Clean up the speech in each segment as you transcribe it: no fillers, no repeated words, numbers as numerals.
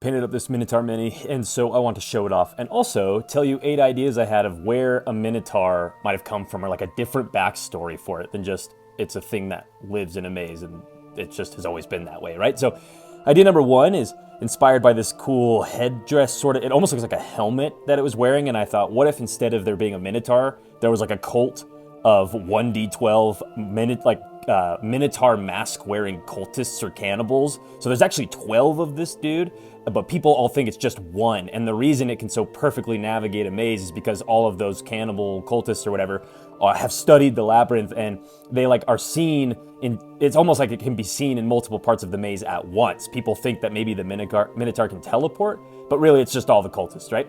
Painted up this Minotaur mini, and so I want to show it off. And also tell you 8 ideas I had of where a Minotaur might have come from, or like a different backstory for it than just it's a thing that lives in a maze and it just has always been that way, right? So idea number 1 is inspired by this cool headdress sort of. It almost looks like a helmet that it was wearing, and I thought, what if instead of there being a Minotaur, there was like a cult of 1d12 Minotaur mask-wearing cultists or cannibals. So there's actually 12 of this dude, but people all think it's just one. And the reason it can so perfectly navigate a maze is because all of those cannibal cultists or whatever have studied the Labyrinth, and they are seen in, it's almost like it can be seen in multiple parts of the maze at once. People think that maybe the Minotaur can teleport, but really it's just all the cultists, right?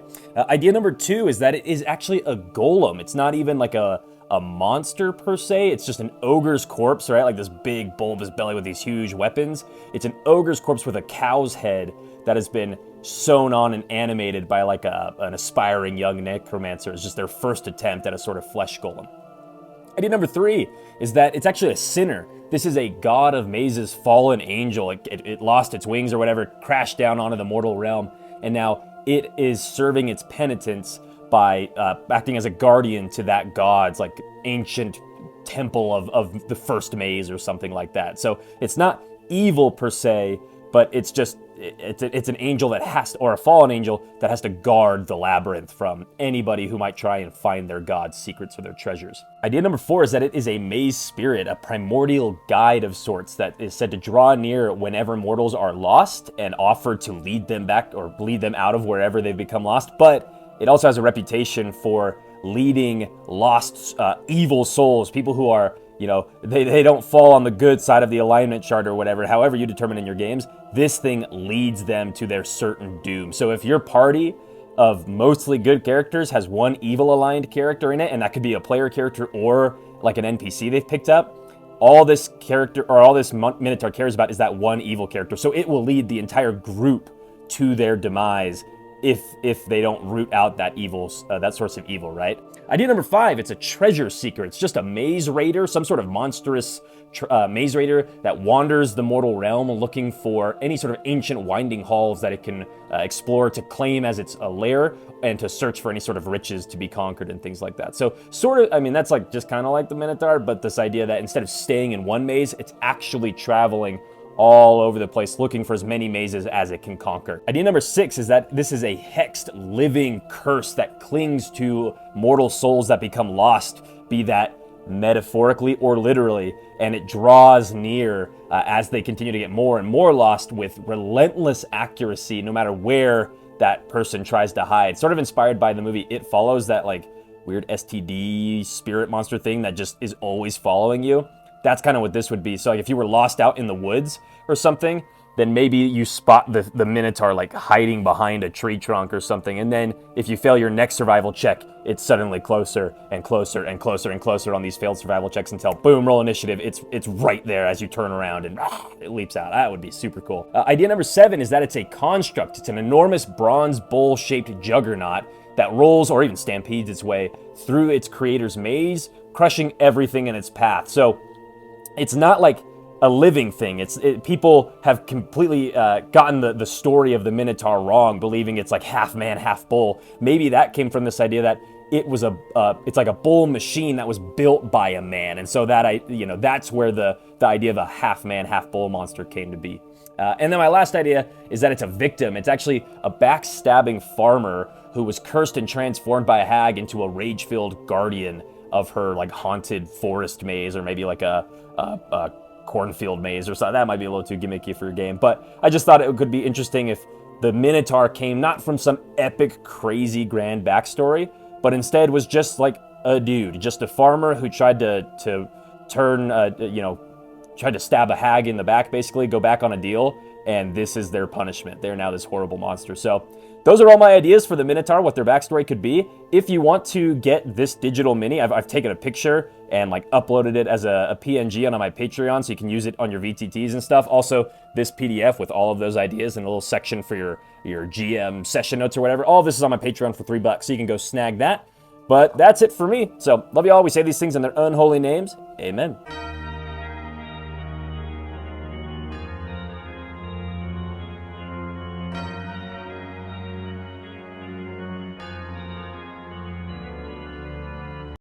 Idea number 2 is that it is actually a golem. It's not even like a monster per se. It's just an ogre's corpse, right? Like this big bulbous belly with these huge weapons. It's an ogre's corpse with a cow's head that has been sewn on and animated by like an aspiring young necromancer. It's just their first attempt at a sort of flesh golem. Idea number 3 is that it's actually a sinner. This is a god of mazes, fallen angel. It lost its wings or whatever, crashed down onto the mortal realm, and now it is serving its penitence by acting as a guardian to that god's like ancient temple of the first maze or something like that. So it's not evil per se, but it's just it's an angel that has to, or a fallen angel that has to guard the labyrinth from anybody who might try and find their god's secrets or their treasures. Idea number 4 is that it is a maze spirit, a primordial guide of sorts that is said to draw near whenever mortals are lost and offer to lead them back or lead them out of wherever they've become lost. But it also has a reputation for leading lost evil souls, people who are, they don't fall on the good side of the alignment chart or whatever, however you determine in your games. This thing leads them to their certain doom. So if your party of mostly good characters has one evil aligned character in it, and that could be a player character or like an NPC they've picked up, all this character or all this Minotaur cares about is that one evil character. So it will lead the entire group to their demise if they don't root out that evil, that source of evil, right? Idea number 5, it's a treasure seeker. It's just a maze raider, some sort of monstrous maze raider that wanders the mortal realm looking for any sort of ancient winding halls that it can explore to claim as its lair and to search for any sort of riches to be conquered and things like that. So that's like just kind of like the Minotaur, but this idea that instead of staying in one maze, it's actually traveling all over the place looking for as many mazes as it can conquer. Idea number 6 is that this is a hexed living curse that clings to mortal souls that become lost, be that metaphorically or literally, and it draws near as they continue to get more and more lost with relentless accuracy no matter where that person tries to hide. Sort of inspired by the movie It Follows, that like weird STD spirit monster thing that just is always following you. That's kind of what this would be. So like if you were lost out in the woods or something, then maybe you spot the Minotaur like hiding behind a tree trunk or something. And then if you fail your next survival check, it's suddenly closer and closer and closer and closer on these failed survival checks until boom, roll initiative. It's right there as you turn around and it leaps out. That would be super cool. Idea number 7 is that it's a construct. It's an enormous bronze bowl-shaped juggernaut that rolls or even stampedes its way through its creator's maze, crushing everything in its path. So it's not like a living thing. People have completely gotten the story of the Minotaur wrong, believing it's like half man, half bull. Maybe that came from this idea that it was it's like a bull machine that was built by a man, and so that that's where the idea of a half man, half bull monster came to be. And then my last idea is that it's a victim. It's actually a backstabbing farmer who was cursed and transformed by a hag into a rage-filled guardian of her like haunted forest maze, or maybe like a cornfield maze or something. That might be a little too gimmicky for your game, but I just thought it could be interesting if the Minotaur came not from some epic, crazy, grand backstory, but instead was just like a dude, just a farmer who tried to turn, tried to stab a hag in the back, basically, go back on a deal, and this is their punishment. They're now this horrible monster. So those are all my ideas for the Minotaur, what their backstory could be. If you want to get this digital mini, I've taken a picture and like uploaded it as a PNG on my Patreon, so you can use it on your VTTs and stuff. Also, this PDF with all of those ideas and a little section for your GM session notes or whatever. All of this is on my Patreon for $3, so you can go snag that. But that's it for me. So love you all. We say these things in their unholy names. Amen.